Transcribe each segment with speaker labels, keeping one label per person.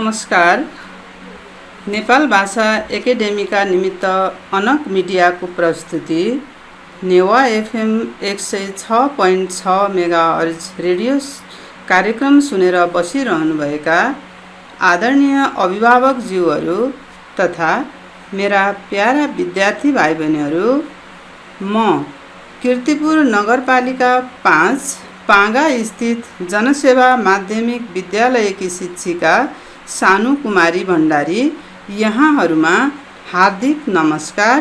Speaker 1: नमस्कार। नेपाल भाषा एकेडेमीका निमित्त अनक मिडियाको प्रस्तुति नेवा एफएम 106.6 मेगाहर्ज रेडियो कार्यक्रम सुनेर बसिरहनुभएका आदरणीय अभिभावकज्यूहरू तथा मेरा प्यारा विद्यार्थी भाइ बहिनीहरू, म कीर्तिपुर नगरपालिका 5 पाँगा स्थित जनसेवा माध्यमिक विद्यालयकी शिक्षिका सानु कुमारी भण्डारी यहाँहरूमा हार्दिक नमस्कार,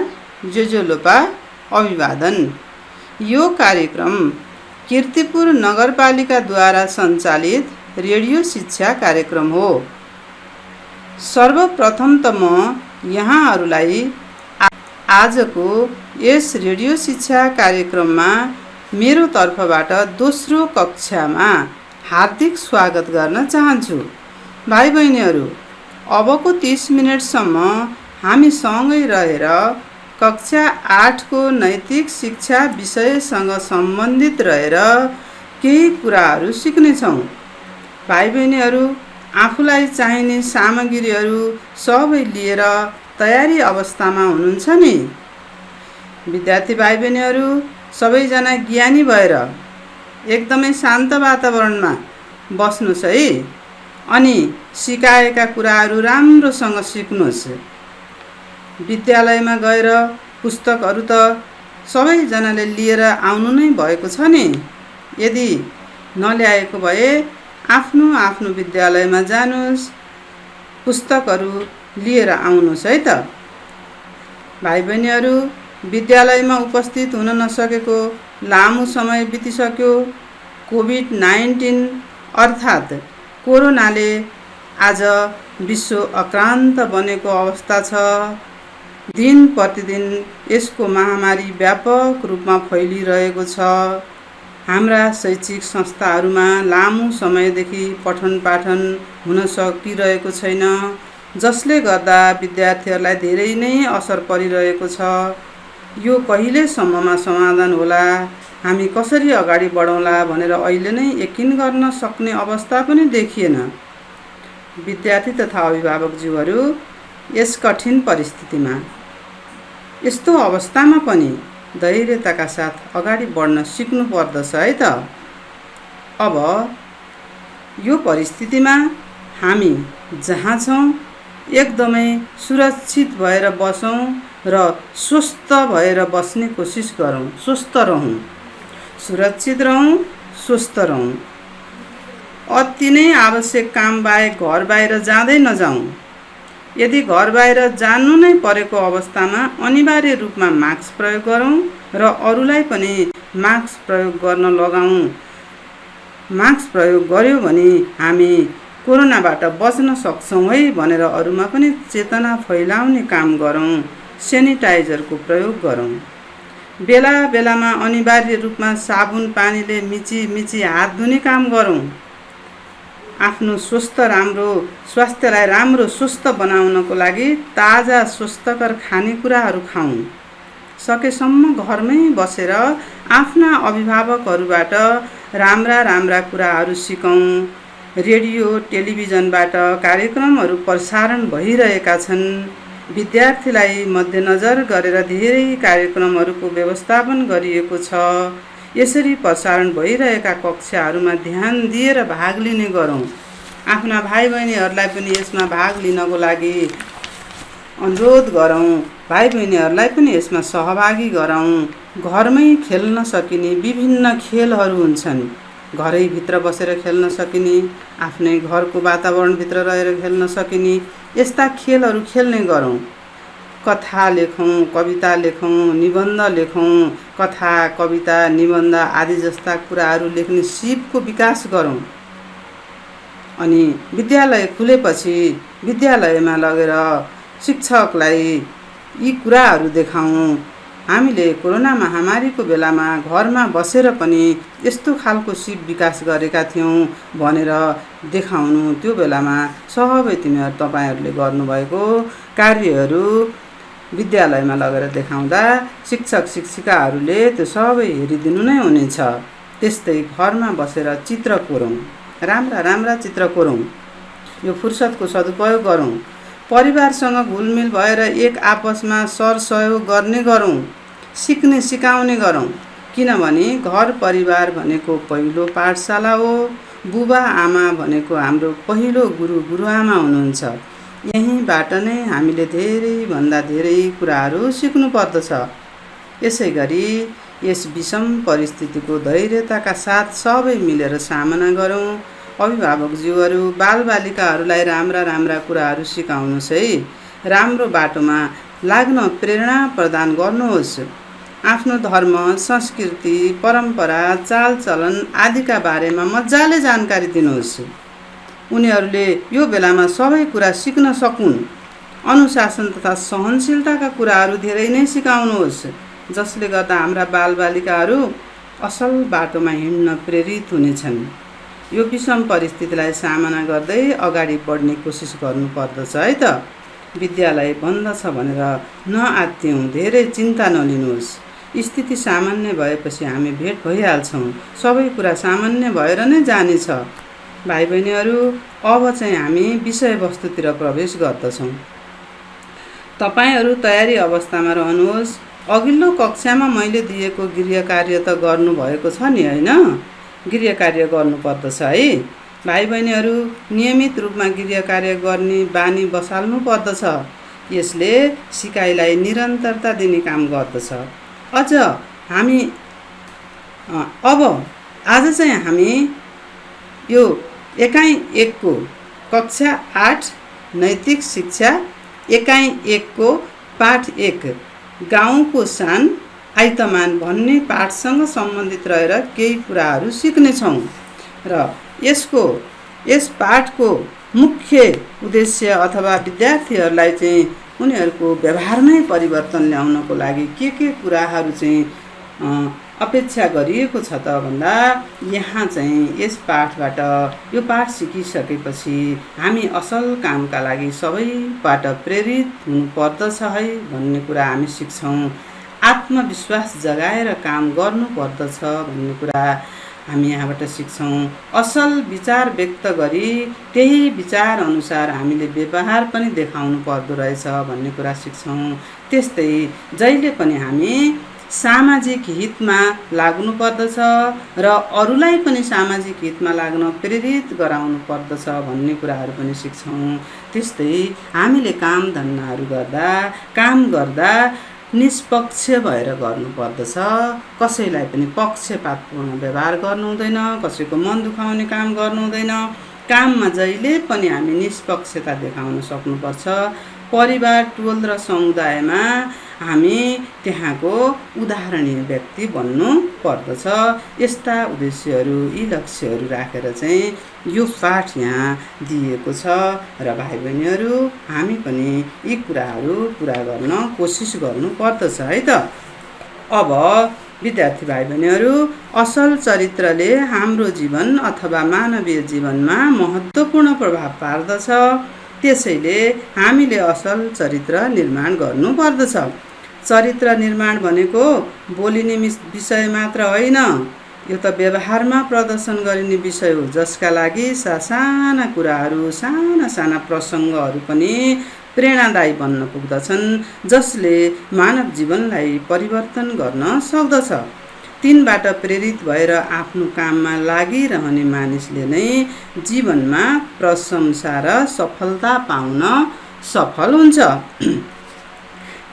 Speaker 1: जोजोलोपा अभिवादन। यो कार्यक्रम कीर्तिपुर नगरपालिकाद्वारा सञ्चालित रेडियो शिक्षा कार्यक्रम हो। सर्वप्रथम त म यहाँहरूलाई आजको यस रेडियो शिक्षा कार्यक्रममा मेरो तर्फबाट दोस्रो कक्षामा हार्दिक स्वागत गर्न चाहन्छु। भाइ बहिनीहरू, अबको 30 मिनेटसम्म हामी सँगै रहेर कक्षा 8 को नैतिक शिक्षा विषयसँग सम्बन्धित रहेर केही कुराहरू सिक्नेछौँ। भाइ बहिनीहरू, आफूलाई चाहिने सामग्रीहरू सबै लिएर तयारी अवस्थामा हुनुहुन्छ नि? विद्यार्थी भाइ बहिनीहरू सबैजना ज्ञानी भएर एकदमै शान्त वातावरणमा बस्नुहोस् है। अनि सिकाएका कुराहरू राम्रोसँग सिक्नुहोस्। विद्यालयमा गएर पुस्तकहरू त सबैजनाले लिएर आउनु नै भएको छ नि। यदि नल्याएको भए आफ्नो आफ्नो विद्यालयमा जानुहोस्, पुस्तकहरू लिएर आउनुहोस् है त। भाइ बहिनीहरू, विद्यालयमा उपस्थित हुन नसकेको लामो समय बितिसक्यो। कोभिड-19 अर्थात् कोरोनाले आज विश्व अक्रान्त बनेको अवस्था छ। दिन प्रतिदिन यसको महामारी व्यापक रूपमा फैलिरहेको छ। हाम्रा शैक्षिक संस्थाहरूमा लामो समयदेखि पठन पाठन हुन सकिरहेको छैन, जसले गर्दा विद्यार्थीहरूलाई धेरै नै असर परिरहेको छ। यो कहिलेसम्ममा समाधान होला, हामी कसरी अगाडि बढौँला भनेर अहिले नै यकिन गर्न सक्ने अवस्था पनि देखिएन। विद्यार्थी तथा अभिभावकज्यूहरू, यस कठिन परिस्थितिमा, यस्तो अवस्थामा पनि धैर्यताका साथ अगाडि बढ्न सिक्नु पर्दछ है त। अब यो परिस्थितिमा हामी जहाँ छौँ एकदमै सुरक्षित भएर बसौँ र स्वस्थ भएर बस्ने कोसिस गरौँ। स्वस्थ रहौँ, सुरक्षित रहौँ, स्वस्थ रहौँ। अति नै आवश्यक काम बाहेक घर बाहिर जाँदै नजाउँ। यदि घर बाहिर जानु नै परेको अवस्थामा अनिवार्य रूपमा मास्क प्रयोग गरौँ र अरूलाई पनि मास्क प्रयोग गर्न लगाउँ। मास्क प्रयोग गर्यो भने हामी कोरोनाबाट बच्न सक्छौँ है भनेर अरूमा पनि चेतना फैलाउने काम गरौँ। सेनिटाइजरको प्रयोग गरौँ। बेला बेलामा अनिवार्य रूपमा साबुन पानीले मिची हात धुने काम गरौँ। आफ्नो स्वास्थ्यलाई राम्रो स्वस्थ बनाउनको लागि ताजा स्वस्थकर खानेकुराहरू खाउँ। सकेसम्म घरमै बसेर आफ्ना अभिभावकहरूबाट राम्रा कुराहरू सिकौँ। रेडियो टेलिभिजनबाट कार्यक्रमहरू प्रसारण भइरहेका छन्। विद्यार्थीलाई मध्यनजर गरेर धेरै कार्यक्रमहरूको व्यवस्थापन गरिएको छ। यसरी प्रसारण भइरहेका कक्षाहरूमा ध्यान दिएर भाग लिने गरौँ। आफ्ना भाइ बहिनीहरूलाई पनि यसमा भाग लिनको लागि अनुरोध गरौँ। भाइ बहिनीहरूलाई पनि यसमा सहभागी गराउँ। घरमै खेल्न सकिने विभिन्न खेलहरू हुन्छन्। घरैभित्र बसेर खेल्न सकिने, आफ्नै घरको वातावरणभित्र रहेर खेल्न सकिने यस्ता खेलहरू खेल्ने गरौँ। कथा लेखौँ, कविता लेखौँ, निबन्ध लेखौँ। कथा, कविता, निबन्ध आदि जस्ता कुराहरू लेख्ने सिपको विकास गरौँ। अनि विद्यालय खुलेपछि विद्यालयमा लगेर शिक्षकलाई यी कुराहरू देखाउँ। हामीले कोरोना महामारीको बेलामा घरमा बसेर पनि यस्तो खालको सिप विकास गरेका थियौँ भनेर देखाउनु। त्यो बेलामा सबै तपाईँहरूले गर्नुभएको कार्यहरू विद्यालयमा लगेर देखाउँदा शिक्षक शिक्षिकाहरूले त्यो सबै हेरिदिनु नै हुनेछ। त्यस्तै घरमा बसेर चित्र कोरौँ, राम्रा चित्र कोरौँ। यो फुर्सदको सदुपयोग गरौँ। परिवारसँग घुलमिल भएर एक आपसमा सरसहयोग गर्ने गरौँ, सिक्ने सिकाउने गरौँ। किनभने घर परिवार भनेको पहिलो पाठशाला हो। बुबा आमा भनेको हाम्रो पहिलो गुरु गुरुआमा हुनुहुन्छ। यहीँबाट नै हामीले धेरैभन्दा धेरै कुराहरू सिक्नु पर्दछ। यसै गरी यस विषम परिस्थितिको धैर्यताका साथ सबै मिलेर सामना गरौँ। अभिभावकज्यूहरू बालबालिकाहरूलाई राम्रा राम्रा कुराहरू सिकाउनुहोस् है। राम्रो बाटोमा लाग्न प्रेरणा प्रदान गर्नुहोस्। आफ्नो धर्म, संस्कृति, परम्परा, चालचलन आदिका बारेमा मजाले जानकारी दिनुहोस्। उनीहरूले यो बेलामा सबै कुरा सिक्न सकुन्। अनुशासन तथा सहनशीलताका कुराहरू धेरै नै सिकाउनुहोस्, जसले गर्दा हाम्रा बालबालिकाहरू असल बाटोमा हिँड्न प्रेरित हुनेछन्। यो विषम परिस्थितिलाई सामना गर्दै अगाडि बढ्ने कोसिस गर्नुपर्दछ है त। विद्यालय बन्द छ भनेर नआत्तियौँ, धेरै चिन्ता नलिनुहोस्। स्थिति सामान्य भएपछि हामी भेट भइहाल्छौँ। सबै कुरा सामान्य भएर नै जानेछ। भाइ बहिनीहरू, अब चाहिँ हामी विषयवस्तुतिर प्रवेश गर्दछौँ। तपाईँहरू तयारी अवस्थामा रहनुहोस्। अघिल्लो कक्षामा मैले दिएको गृह कार्य त गर्नुभएको छ नि, होइन? गृह कार्य गर्नुपर्दछ है। भाइ बहिनीहरू, नियमित रूपमा गृह कार्य गर्ने बानी बसाल्नु पर्दछ। यसले सिकाइलाई निरन्तरता दिने काम गर्दछ। अझ हामी आज चाहिँ हामी यो एकाइ 1 को कक्षा 8 नैतिक शिक्षा एकाइ 1 को पाठ 1 गाउँको सान आइतमान भन्ने पाठसँग सम्बन्धित रहेर केही कुराहरू सिक्नेछौँ। र यस पाठको मुख्य उद्देश्य अथवा विद्यार्थीहरूलाई चाहिँ उनीहरूको व्यवहारमै परिवर्तन ल्याउनको लागि के कुराहरू चाहिँ अपेक्षा गरिएको छ त भन्दा यहाँ चाहिँ यस पाठबाट यो पाठ सिकिसकेपछि हामी असल कामका लागि सबैबाट प्रेरित हुनुपर्दछ है भन्ने कुरा हामी सिक्छौँ। आत्मविश्वास जगाएर काम गर्नुपर्दछ भन्ने कुरा हामी यहाँबाट सिक्छौँ। असल विचार व्यक्त गरी त्यही विचार अनुसार हामीले व्यवहार पनि देखाउनु पर्दो रहेछ भन्ने कुरा सिक्छौँ। त्यस्तै जहिले पनि हामी सामाजिक हितमा लाग्नु पर्दछ र अरूलाई पनि सामाजिक हितमा लाग्न प्रेरित गराउनु पर्दछ भन्ने कुराहरू पनि सिक्छौँ। त्यस्तै हामीले काम धन्दाहरू गर्दा निष्पक्ष भएर गर्नुपर्दछ। कसैलाई पनि पक्षपातपूर्ण व्यवहार गर्नु हुँदैन, कसैको मन दुखाउने काम गर्नु हुँदैन। काममा जहिले पनि हामी निष्पक्षता देखाउन सक्नुपर्छ। परिवार, टोल र समुदायमा हामी त्यहाँको उदाहरणीय व्यक्ति बन्नु पर्दछ। यस्ता उद्देश्यहरू, यी लक्ष्यहरू राखेर चाहिँ यो पाठ यहाँ दिएको छ र भाइ बहिनीहरू हामी पनि यी कुराहरू पुरा गर्न कोसिस गर्नु पर्दछ है त। अब विद्यार्थी भाइ बहिनीहरू, असल चरित्रले हाम्रो जीवन अथवा मानवीय जीवनमा महत्त्वपूर्ण प्रभाव पार्दछ। त्यसैले हामीले असल चरित्र निर्माण गर्नु पर्दछ। चरित्र निर्माण भनेको बोलिने विषय मात्र होइन, यो त व्यवहारमा प्रदर्शन गरिने विषय हो, जसका लागि साना कुराहरू, साना प्रसङ्गहरू पनि प्रेरणादायी बन्न पुग्दछन्, जसले मानव जीवनलाई परिवर्तन गर्न सक्दछ। तिनबाट प्रेरित भएर आफ्नो काममा लागिरहने मानिसले नै जीवनमा प्रशंसा र सफलता पाउन सफल हुन्छ।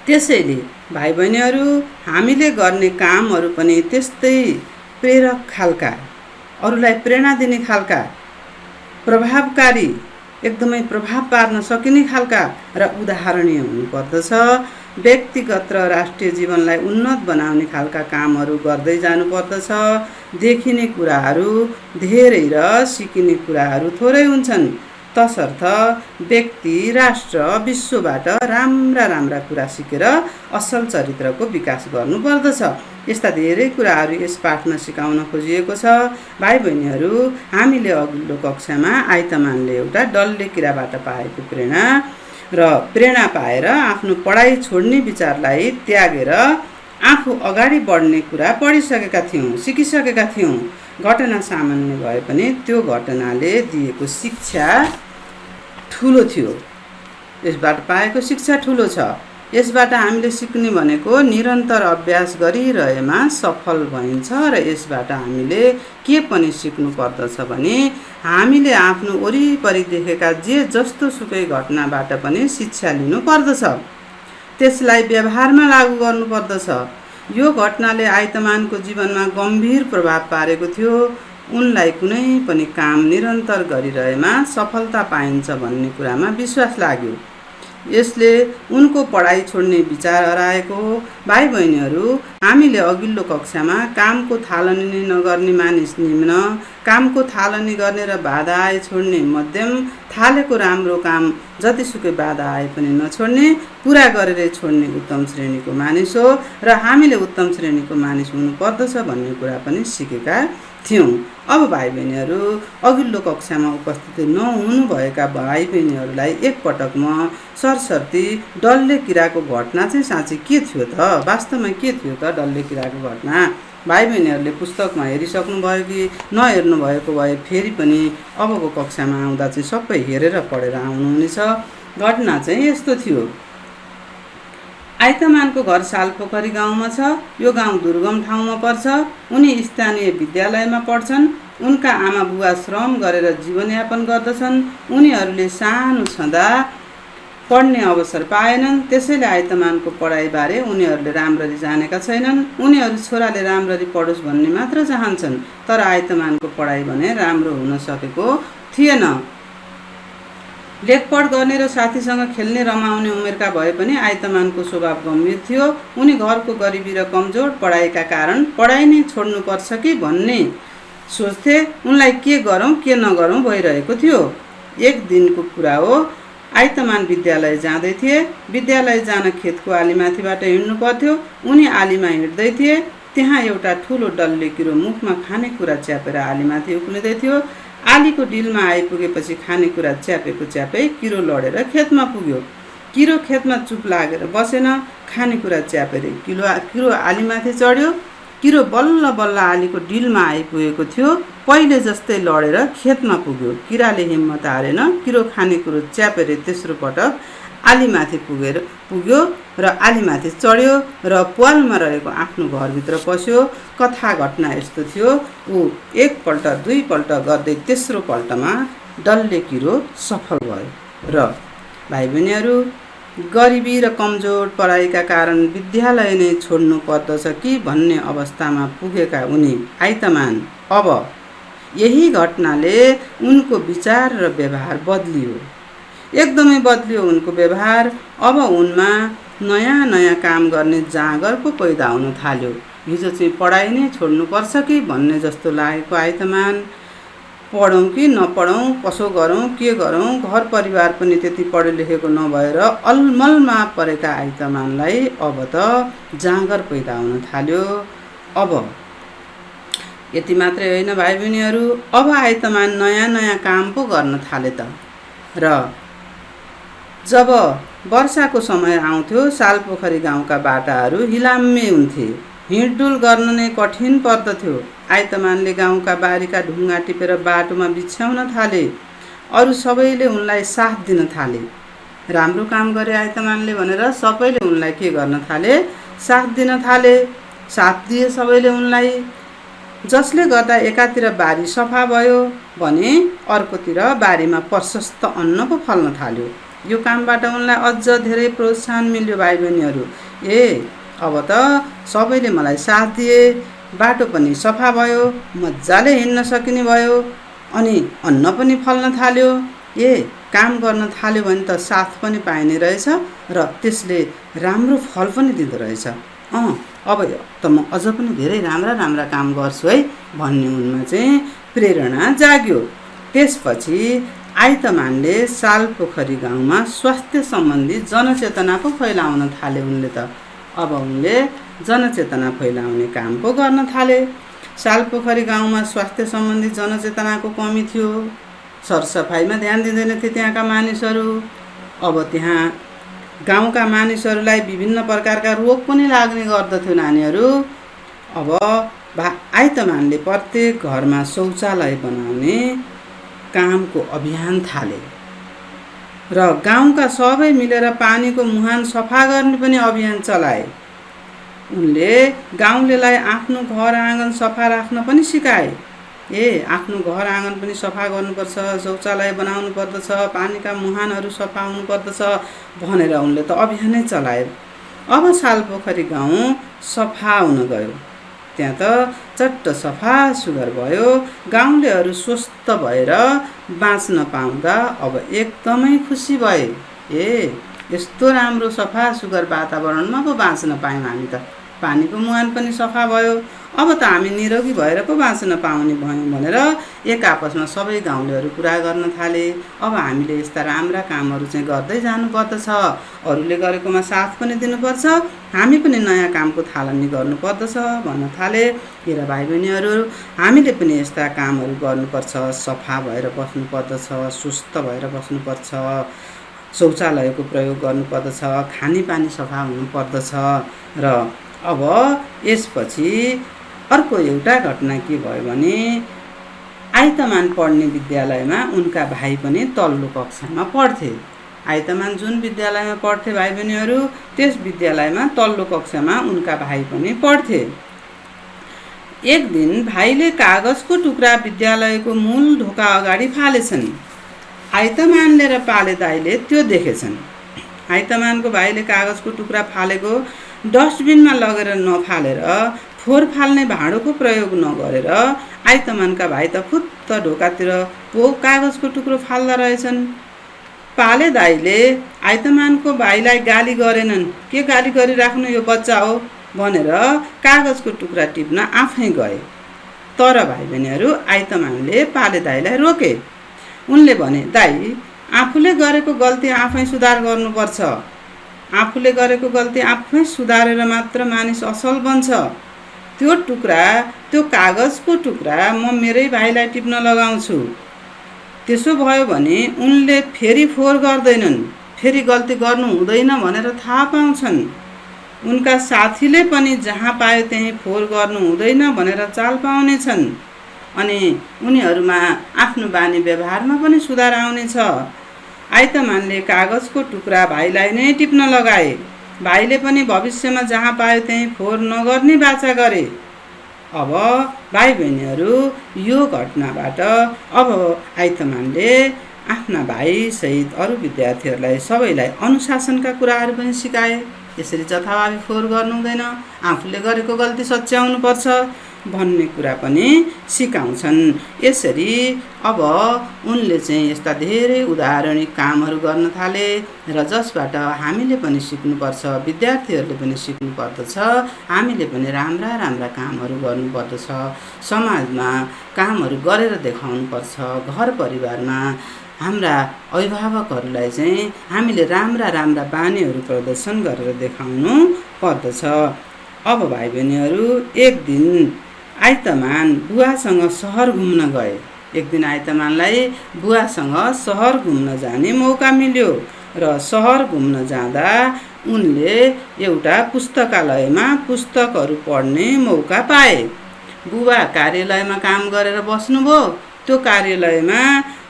Speaker 1: त्यसैले भाइ बहिनीहरू, हामीले गर्ने कामहरू पनि त्यस्तै प्रेरक खालका, अरूलाई प्रेरणा दिने खालका, प्रभावकारी, एकदमै प्रभाव पार्न सकिने खालका र उदाहरणीय हुनुपर्दछ। व्यक्तिगत र राष्ट्रिय जीवनलाई उन्नत बनाउने खालका कामहरू गर्दै जानुपर्दछ। देखिने कुराहरू धेरै र सिकिने कुराहरू थोरै हुन्छन्। तसर्थ व्यक्ति, राष्ट्र, विश्वबाट राम्रा कुरा सिकेर असल चरित्रको विकास गर्नुपर्दछ। यस्ता धेरै कुराहरू यस पाठमा सिकाउन खोजिएको छ। भाइ बहिनीहरू, हामीले अघिल्लो कक्षामा आइतमानले एउटा डल्ले किराबाट पाएको प्रेरणा पाएर आफ्नो पढाइ छोड्ने विचारलाई त्यागेर आफू अगाडि बढ्ने कुरा पढिसकेका थियौँ, सिकिसकेका थियौँ। घटना सामान्य भए पनि त्यो घटनाले दिएको शिक्षा ठुलो थियो। यसबाट पाएको शिक्षा ठुलो छ। यसबाट हामीले सिक्ने भनेको निरन्तर अभ्यास गरिरहेमा सफल भइन्छ र यसबाट हामीले के पनि सिक्नु पर्दछ भने हामीले आफ्नो वरिपरि देखेका जे जस्तो सुकै घटनाबाट पनि शिक्षा लिनु पर्दछ, त्यसलाई व्यवहारमा लागू गर्नु पर्दछ। यो घटनाले आइतमानको जीवनमा गम्भीर प्रभाव पारेको थियो। उनलाई कुनै पनि काम निरन्तर गरिरहेमा सफलता पाइन्छ भन्ने कुरामा विश्वास लाग्यो। यसले उनको पढाइ छोड्ने विचार हराएको हो। भाइ बहिनीहरू, हामीले अघिल्लो कक्षामा कामको थालनी नगर्ने मानिस निम्न, कामको थालनी गर्ने र बाधा आए छोड्ने मध्यम, थालेको राम्रो काम जतिसुकै बाधा आए पनि नछोड्ने, पुरा गरेरै छोड्ने उत्तम श्रेणीको मानिस हो र हामीले उत्तम श्रेणीको मानिस हुनुपर्दछ भन्ने कुरा पनि सिकेका थियौँ। अब भाइ बहिनीहरू, अघिल्लो कक्षामा उपस्थित नहुनुभएका भाइ बहिनीहरूलाई एकपटक म सरसर्ती डल्ले किराको घटना चाहिँ साँच्चै के थियो त, वास्तवमा के थियो त डल्ले किराको घटना? भाइ बहिनीहरूले पुस्तकमा हेरिसक्नु भयो कि नहेर्नु भएको भए फेरि पनि अबको कक्षामा आउँदा चाहिँ सबै हेरेर पढेर आउनुहुनेछ। घटना चाहिँ यस्तो थियो। आइतमानको घर सालपोखरी गाउँमा छ। यो गाउँ दुर्गम ठाउँमा पर्छ। उनी स्थानीय विद्यालयमा पढ्छन्। उनका आमा बुवा श्रम गरेर जीवनयापन गर्दछन्। उनीहरूले सानो छँदा पढ्ने अवसर पाएनन्, त्यसैले आइतमानको पढाइबारे उनीहरूले राम्ररी जानेका छैनन्। उनीहरू छोराले राम्ररी पढोस् भन्ने मात्र चाहन्छन्, तर आइतमानको पढाइ भने राम्रो हुन सकेको थिएन। लेखपढ गर्ने र साथीसँग खेल्ने रमाउने उमेरका भए पनि आइतमानको स्वभाव गम्भीर थियो। उनी घरको गरिबी र कमजोर पढाइका कारण पढाइ नै छोड्नुपर्छ कि भन्ने सोच्थे। उनलाई के गरौँ के नगरौँ भइरहेको थियो। एक दिनको कुरा हो, आइतमान विद्यालय जाँदै थिए। विद्यालय जान खेतको आलीमाथिबाट हिँड्नु पर्थ्यो। उनी आलीमा हिँड्दै थिए। त्यहाँ एउटा ठुलो डल्ले किरो मुखमा खानेकुरा च्यापेर आलीमाथि उक्लिँदै थियो। आलीको डिलमा आइपुगेपछि खानेकुरा च्यापेको च्यापै किरो लडेर खेतमा पुग्यो। किरो खेतमा चुप लागेर बसेन। खानेकुरा च्यापेर किरो आलीमाथि चढ्यो। किरो बल्ल बल्ल आलीको डिलमा आइपुगेको थियो। पहिले जस्तै लडेर खेतमा पुग्यो। किराले हिम्मत हारेन। किरो खानेकुरो च्यापेर तेस्रो पटक आलीमाथि पुग्यो र आलीमाथि चढ्यो र प्वालमा रहेको आफ्नो घरभित्र पस्यो। कथा घटना यस्तो थियो, ऊ एकपल्ट दुईपल्ट गर्दै तेस्रो पल्टमा डल्ले किरो सफल भयो। र भाइ बहिनीहरू, गरिबी र कमजोर पढाइका कारण विद्यालय नै छोड्नु पर्दछ कि भन्ने अवस्थामा पुगेका उनी आइतमान अब यही घटनाले उनको विचार र व्यवहार बदलियो। एकदमै बदलियो उनको व्यवहार। अब उनमा नयाँ नयाँ काम गर्ने जाँगर पो पैदा हुन थाल्यो। हिजो चाहिँ पढाइ नै छोड्नुपर्छ कि भन्ने जस्तो लागेको आइतमान, पढौँ कि नपढौँ, कसो गरौँ के गरौँ, घर परिवार पनि त्यति पढे लेखेको नभएर अलमलमा परेका आइतमानलाई अब त जाँगर पैदा हुन थाल्यो। अब यति मात्रै होइन भाइ बहिनीहरू, अब आइतमान नयाँ नयाँ काम पो गर्न थाले त। र जब वर्षाको समय आउँथ्यो, सालपोखरी गाउँका बाटाहरू हिलाम्मे हुन्थे। हिँडडुल गर्न नै कठिन पर्दथ्यो। आइतमानले गाउँका बारीका ढुङ्गा टिपेर बाटोमा बिछ्याउन थाले। अरू सबैले उनलाई साथ दिन थाले। राम्रो काम गरे आइतमानले भनेर सबैले उनलाई के गर्न थाले? साथ दिन थाले। साथ दिए सबैले उनलाई, जसले गर्दा एकातिर बारी सफा भयो भने अर्कोतिर बारीमा प्रशस्त अन्न पो फल्न थाल्यो। यो कामबाट उनलाई अझ धेरै प्रोत्साहन मिल्यो। भाइ बहिनीहरू, अब त सबैले मलाई साथ दिए, बाटो पनि सफा भयो, मजाले हिँड्न सकिने भयो, अनि अन्न पनि फल्न थाल्यो। काम गर्न थाल्यो भने त साथ पनि पाइने रहेछ र त्यसले राम्रो फल पनि दिँदो रहेछ। अब त म अझ पनि धेरै राम्रा राम्रा काम गर्छु है भन्ने उनमा चाहिँ प्रेरणा जाग्यो। त्यसपछि आइतमानले सालपोखरी गाउँमा स्वास्थ्य सम्बन्धी जनचेतना पो फैलाउन थाले उनले त। अब उनले जनचेतना फैलाउने काम पो गर्न थाले। सालपोखरी गाउँमा स्वास्थ्य सम्बन्धी जनचेतनाको कमी थियो। सरसफाइमा ध्यान दिँदैनथे त्यहाँका मानिसहरू। अब त्यहाँ गाउँका मानिसहरूलाई विभिन्न प्रकारका रोग पनि लाग्ने गर्दथ्यो नानीहरू। अब आइतमानले प्रत्येक घरमा शौचालय बनाउने कामको अभियान थाले। र गाउँका सबै मिलेर पानीको मुहान सफा गर्ने पनि अभियान चलाए। उनले गाउँलेलाई आफ्नो घर आँगन सफा राख्न पनि सिकाए। आफ्नो घर आँगन पनि सफा गर्नुपर्छ, शौचालय बनाउनु पर्दछ, पानीका मुहानहरू सफा हुनुपर्दछ भनेर उनले त अभियानै चलाए। अब सालपोखरी गाउँ सफा हुन गयो। त्यहाँ त चट्ट सफा सुग्घर भयो। गाउँलेहरू स्वस्थ भएर बाँच्न पाउँदा अब एकदमै खुसी भए। यस्तो राम्रो सफा सुग्घर वातावरणमा पो बाँच्न पायौँ हामी त। पानीको मुहान पनि सफा भयो, अब त हामी निरोगी भएर पो बाँच्न पाउने भयौँ भनेर एक आपसमा सबै गाउँलेहरू कुरा गर्न थाले। अब हामीले यस्ता राम्रा कामहरू चाहिँ गर्दै जानुपर्दछ, अरूले गरेकोमा साथ पनि दिनुपर्छ, हामी पनि नयाँ कामको थालनी गर्नुपर्दछ भन्न थाले। हेर भाइ बहिनीहरू, हामीले पनि यस्ता कामहरू गर्नुपर्छ, सफा भएर बस्नुपर्दछ, स्वस्थ भएर बस्नुपर्छ, शौचालयको प्रयोग गर्नुपर्दछ, खानेपानी सफा हुनुपर्दछ। र अब यसपछि अर्को एउटा घटना के भयो भने आइतमान पढ्ने विद्यालयमा उनका भाइ पनि तल्लो कक्षामा पढ्थे। आइतमान जुन विद्यालयमा पढ्थे भाइ बहिनीहरू, त्यस विद्यालयमा तल्लो कक्षामा उनका भाइ पनि पढ्थे। एक दिन भाइले कागजको टुक्रा विद्यालयको मूल ढोका अगाडि फालेछन्। आइतमानले र पाले दाइले त्यो देखेछन्। आइतमानको भाइले कागजको टुक्रा फालेको डस्टबिनमा लगेर नफालेर, फोहोर फाल्ने भाँडोको प्रयोग नगरेर आइतमानका भाइ त फुत्त ढोकातिर पो कागजको टुक्रो फाल्दा रहेछन्। पाले दाइले आइतमानको भाइलाई गाली गरेनन्। के गाली गरिराख्नु यो बच्चा हो भनेर कागजको टुक्रा टिप्न आफै गए। तर भाइ बहिनीहरू, आइतमानले पाले दाइलाई रोके। उनले भने, दाइ, आफूले गरेको गल्ती आफै सुधार गर्नुपर्छ। आफूले गरेको गल्ती आफै सुधारेर मात्र मानिस असल बन्छ। त्यो कागजको टुक्रा म मेरै भाइलाई टिप्न लगाउँछु। त्यसो भयो भने उनले फेरि फोहोर गर्दैनन्, फेरि गल्ती गर्नु हुँदैन भनेर थाहा पाउँछन्। उनका साथीले पनि जहाँ पायो त्यहीँ फोहोर गर्नु हुँदैन भनेर चाल पाउनेछन्। अनि उनीहरूमा आफ्नो बानी व्यवहारमा पनि सुधार आउनेछ। आइतमानले कागजको टुक्रा भाइलाई नै टिप्न लगाए। भाइले पनि भविष्यमा जहाँ पायो त्यहीँ फोहोर नगर्ने बाचा गरे। अब भाइ बहिनीहरू, यो घटनाबाट अब आइतमानले आफ्ना भाइ सहित अरू विद्यार्थीहरूलाई सबैलाई अनुशासनका कुराहरू पनि सिकाए। यसरी जथाभावी फोहोर गर्नु हुँदैन, आफूले गरेको गल्ती सच्याउनुपर्छ भन्ने कुरा पनि सिकाउँछन्। यसरी अब उनले चाहिँ यस्ता धेरै उदाहरणिक कामहरू गर्न थाले र जसबाट हामीले पनि सिक्नुपर्छ, विद्यार्थीहरूले पनि सिक्नुपर्दछ। हामीले पनि राम्रा राम्रा कामहरू गर्नुपर्दछ, समाजमा कामहरू गरेर देखाउनुपर्छ। घर परिवारमा हाम्रा अभिभावकहरूलाई चाहिँ हामीले राम्रा राम्रा बानीहरू प्रदर्शन गरेर देखाउनु पर्दछ। अब भाइ बहिनीहरू, एक दिन आइतमान बुवासँग सहर घुम्न गए। एक दिन आइतमानलाई बुवासँग सहर घुम्न जाने मौका मिल्यो र सहर घुम्न जाँदा उनले एउटा पुस्तकालयमा पुस्तकहरू पढ्ने मौका पाए। बुवा कार्यालयमा काम गरेर बस्नुभयो। त्यो कार्यालयमा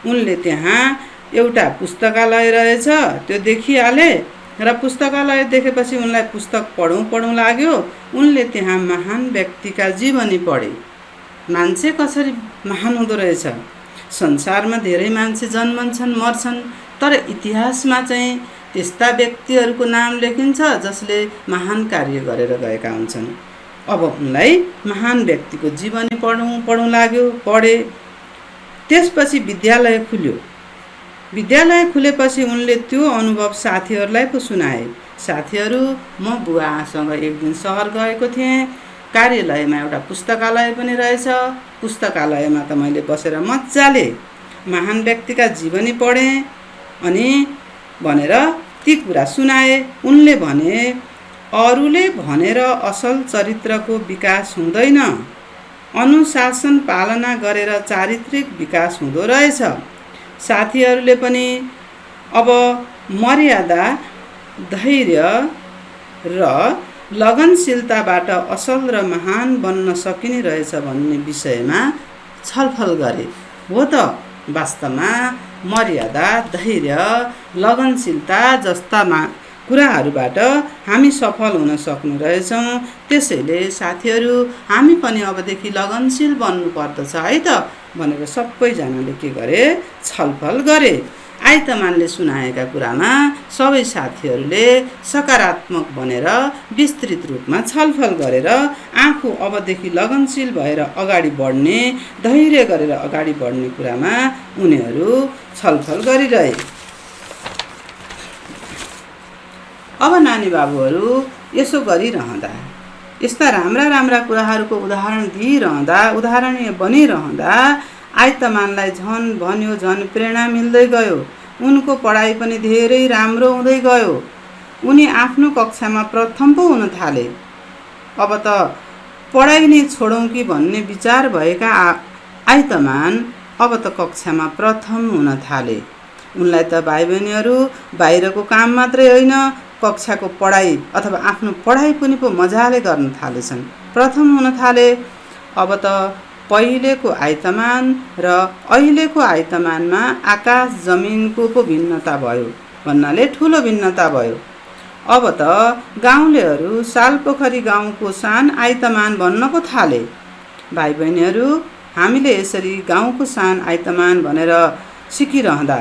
Speaker 1: उनले त्यहाँ एउटा पुस्तकालय रहेछ त्यो देखिहाले र पुस्तकालय देखेपछि उनलाई पुस्तक पढौँ लाग्यो। उनले त्यहाँ महान व्यक्तिका जीवनी पढे। मान्छे कसरी महान हुँदो रहेछ। संसारमा धेरै मान्छे जन्मन्छन्, मर्छन्, तर इतिहासमा चाहिँ त्यस्ता व्यक्तिहरूको नाम लेखिन्छ जसले महान कार्य गरेर गएका हुन्छन्। अब उनलाई महान व्यक्तिको जीवनी पढौँ लाग्यो, पढे। त्यसपछि विद्यालय खुल्यो। विद्यालय खुलेपछि उनले त्यो अनुभव साथीहरूलाई पो सुनाए। साथीहरू, म बुवासँग एक दिन सहर गएको थिएँ। कार्यालयमा एउटा पुस्तकालय पनि रहेछ। पुस्तकालयमा त मैले बसेर मजाले महान व्यक्तिका जीवनी पढेँ अनि भनेर ती कुरा सुनाए। उनले भने, अरूले भनेर असल चरित्रको विकास हुँदैन, अनुशासन पालना गरेर चारित्रिक विकास हुँदो रहेछ। साथीहरूले पनि अब मर्यादा, धैर्य र लगनशीलताबाट असल र महान बन्न सकिने रहेछ भन्ने विषयमा छलफल गरे। हो त, वास्तवमा मर्यादा, धैर्य, लगनशीलता जस्ता कुराहरूबाट हामी सफल हुन सक्ने रहेछौँ। त्यसैले साथीहरू, हामी पनि अबदेखि लगनशील बन्नु पर्दछ है त भनेर सबैजनाले के गरे? छलफल गरे। आइतमानले सुनाएका कुरामा सबै साथीहरूले सकारात्मक बनेर विस्तृत रूपमा छलफल गरेर आफू अबदेखि लगनशील भएर अगाडि बढ्ने, धैर्य गरेर अगाडि बढ्ने कुरामा उनीहरू छलफल गरिरहे। अब नानी बाबुहरू यसो गरिरहँदा, यस्ता राम्रा कुराहरूको उदाहरण दिइरहँदा, उदाहरणीय बनिरहँदा आइतमानलाई झन भन्यो झन प्रेरणा मिल्दै गयो। उनको पढाइ पनि धेरै राम्रो हुँदै गयो। उनी आफ्नो कक्षामा प्रथम पो हुन थाले। अब त पढाइ नै छोडौँ कि भन्ने विचार भएका आइतमान अब त कक्षामा प्रथम हुन थाले। उनलाई त भाइ बहिनीहरू बाहिरको काम मात्रै होइन, कक्षाको पढाइ अथवा आफ्नो पढाइ पनि पो मजाले गर्न थालेछन्। प्रथम हुन थाले। अब त पहिलेको आइतमान र अहिलेको आइतमानमा आकाश जमिनको पो भिन्नता भयो भन्नाले ठुलो भिन्नता भयो। अब त गाउँलेहरू सालपोखरी गाउँको सान आइतमान भन्न पो थाले। भाइ बहिनीहरू, हामीले यसरी गाउँको सान आइतमान भनेर सिकिरहँदा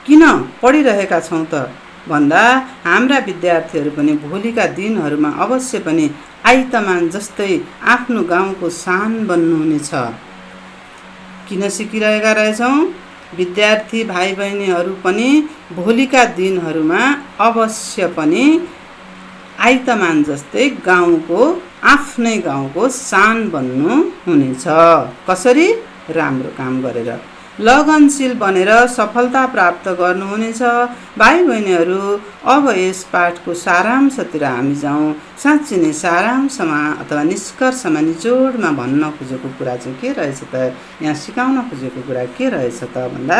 Speaker 1: किन पढिरहेका छौँ त भन्दा हाम्रा विद्यार्थीहरू पनि भोलिका दिनहरूमा अवश्य पनि आइतमान जस्तै आफ्नो गाउँको सान बन्नुहुनेछ। किन सिकिरहेका रहेछौँ? विद्यार्थी भाइ बहिनीहरू पनि भोलिका दिनहरूमा अवश्य पनि आइतमान जस्तै आफ्नै गाउँको सान बन्नु हुनेछ। कसरी? राम्रो काम गरेर, लगनशील बनेर सफलता प्राप्त गर्नुहुनेछ। भाइ बहिनीहरू, अब यस पाठको सारांशतिर हामी जाउँ। साँच्चै नै सारांशमा अथवा निष्कर्षमा, निचोडमा भन्न खोजेको कुरा चाहिँ के रहेछ त? यहाँ सिकाउन खोजेको कुरा के रहेछ त भन्दा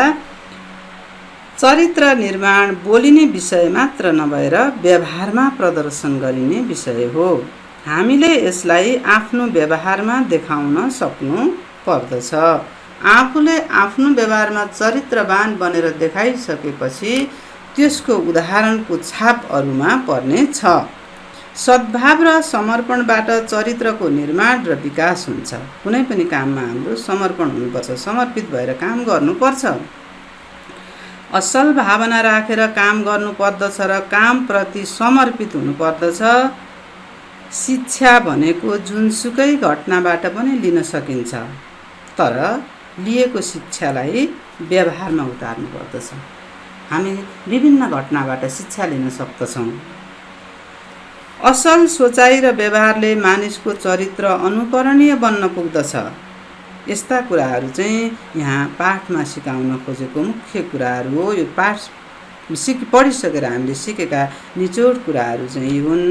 Speaker 1: चरित्र निर्माण बोलिने विषय मात्र नभएर व्यवहारमा प्रदर्शन गरिने विषय हो। हामीले यसलाई आफ्नो व्यवहारमा देखाउन सक्नु पर्दछ। आफूले आफ्नो व्यवहारमा चरित्रवान बनेर देखाइसकेपछि त्यसको उदाहरणको छाप अरूमा पर्ने छ। सद्भाव र समर्पणबाट चरित्रको निर्माण र विकास हुन्छ। कुनै पनि काममा हाम्रो समर्पण हुनुपर्छ, समर्पित भएर काम गर्नुपर्छ। असल भावना राखेर काम गर्नुपर्दछ र कामप्रति समर्पित हुनुपर्दछ। शिक्षा भनेको जुनसुकै घटनाबाट पनि लिन सकिन्छ, तर लिएको शिक्षालाई व्यवहारमा उतार्नु पर्दछ। हामी विभिन्न घटनाबाट शिक्षा लिन सक्दछौँ। असल सोचाइ र व्यवहारले मानिसको चरित्र अनुकरणीय बन्न पुग्दछ। यस्ता कुराहरू चाहिँ यहाँ पाठमा सिकाउन खोजेको मुख्य कुराहरू हो। यो पाठ पढिसकेर हामीले सिकेका निचोड कुराहरू चाहिँ हुन्।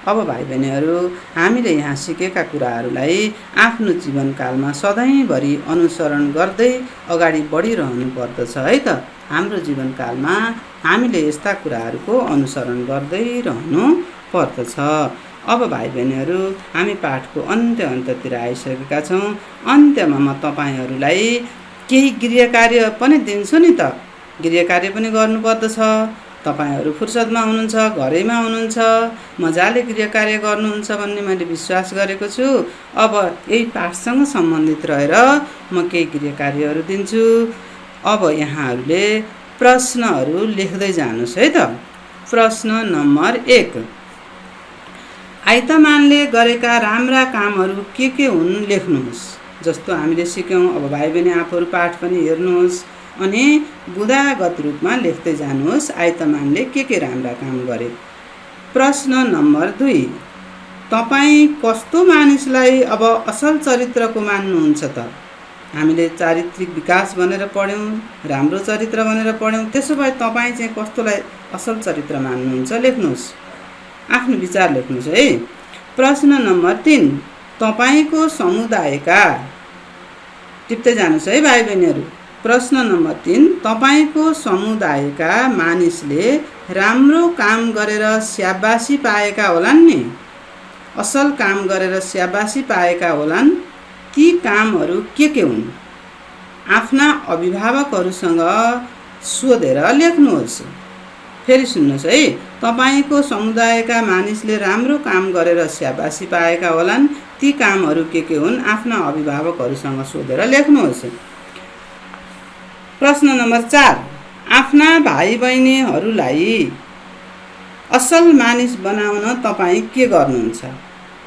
Speaker 1: अब भाइ बहिनीहरू, हामीले यहाँ सिकेका कुराहरूलाई आफ्नो जीवनकालमा सधैँभरि अनुसरण गर्दै अगाडि बढिरहनु पर्दछ है त। हाम्रो जीवनकालमा हामीले यस्ता कुराहरूको अनुसरण गर्दै रहनु पर्दछ। अब भाइ बहिनीहरू, हामी पाठको अन्त्यतिर आइसकेका छौँ। अन्त्यमा म तपाईँहरूलाई केही गृह कार्य पनि दिन्छु नि त। गृह कार्य पनि गर्नुपर्दछ। तपाईहरू फुर्सदमा हुनुहुन्छ, घरैमा हुनुहुन्छ, मजाले गृह कार्य गर्नुहुन्छ भन्ने मैले विश्वास गरेको छु। अब यही पाठसँग सम्बन्धित रहेर म केही गृह कार्यहरू दिन्छु। अब यहाँहरूले प्रश्नहरू लेख्दै जानुहोस् है त। प्रश्न नम्बर 1, आइतमानले गरेका राम्रा कामहरू के हुन् लेख्नुहोस्। जस्तो हामीले सिक्यौँ। अब भाइ बहिनी आफूहरू पाठ पनि हेर्नुहोस् अनि बुदागत रूपमा लेख्दै जानुहोस् आइतमानले के राम्रा काम गरे। प्रश्न नम्बर 2, तपाईँ कस्तो मानिसलाई अब असल चरित्रको मान्नुहुन्छ त? हामीले चारित्रिक विकास भनेर पढ्यौँ, राम्रो चरित्र भनेर पढ्यौँ। त्यसो भए तपाईँ चाहिँ कस्तोलाई असल चरित्र मान्नुहुन्छ लेख्नुहोस्। आफ्नो विचार लेख्नुहोस् है। प्रश्न नम्बर 3, तपाईँको समुदायका, टिप्दै जानुहोस् है भाइ बहिनीहरू। प्रश्न नम्बर 3, तपाईँको समुदायका मानिसले राम्रो काम गरेर स्याबासी पाएका होलान् नि? असल काम गरेर स्याबासी पाएका होलान्। ती कामहरू के हुन्? आफ्ना अभिभावकहरूसँग सोधेर लेख्नुहोस्। फेरि सुन्नुहोस् है, तपाईँको समुदायका मानिसले राम्रो काम गरेर स्याबासी पाएका होलान्। ती कामहरू के हुन्? आफ्ना अभिभावकहरूसँग सोधेर लेख्नुहोस्। प्रश्न नम्बर 4, आफ्ना भाइ बहिनीहरूलाई असल मानिस बनाउन तपाईँ के गर्नुहुन्छ?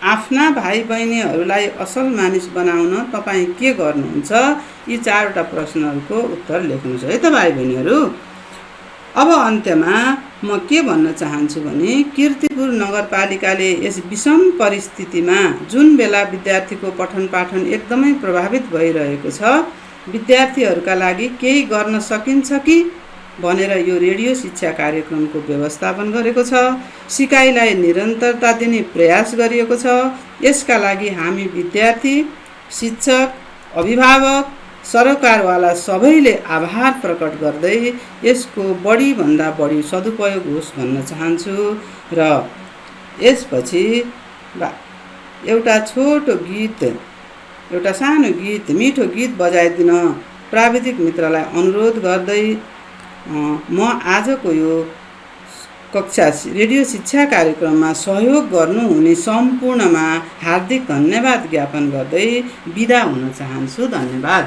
Speaker 1: आफ्ना भाइ बहिनीहरूलाई असल मानिस बनाउन तपाईँ के गर्नुहुन्छ? यी 4वटा प्रश्नहरूको उत्तर लेख्नुहोस् है त भाइ बहिनीहरू। अब अन्त्यमा म के भन्न चाहन्छु भने कीर्तिपुर नगरपालिकाले यस विषम परिस्थितिमा जुन बेला विद्यार्थीको पठन पाठन एकदमै प्रभावित भइरहेको छ, विद्यार्थीहरूका लागि केही गर्न सकिन्छ कि भनेर यो रेडियो शिक्षा कार्यक्रमको व्यवस्थापन गरेको छ। सिकाइलाई निरन्तरता दिने प्रयास गरिएको छ। यसका लागि हामी विद्यार्थी, शिक्षक, अभिभावक, सरकारवाला सबैले आभार प्रकट गर्दै यसको बढीभन्दा बढी सदुपयोग होस् भन्न चाहन्छु। र यसपछि एउटा छोटो गीत, एउटा सानो गीत, मिठो गीत बजाइदिन प्राविधिक मित्रलाई अनुरोध गर्दै म आजको यो कक्षा रेडियो शिक्षा कार्यक्रममा सहयोग गर्नुहुने सम्पूर्णमा हार्दिक धन्यवाद ज्ञापन गर्दै बिदा हुन चाहन्छु। धन्यवाद।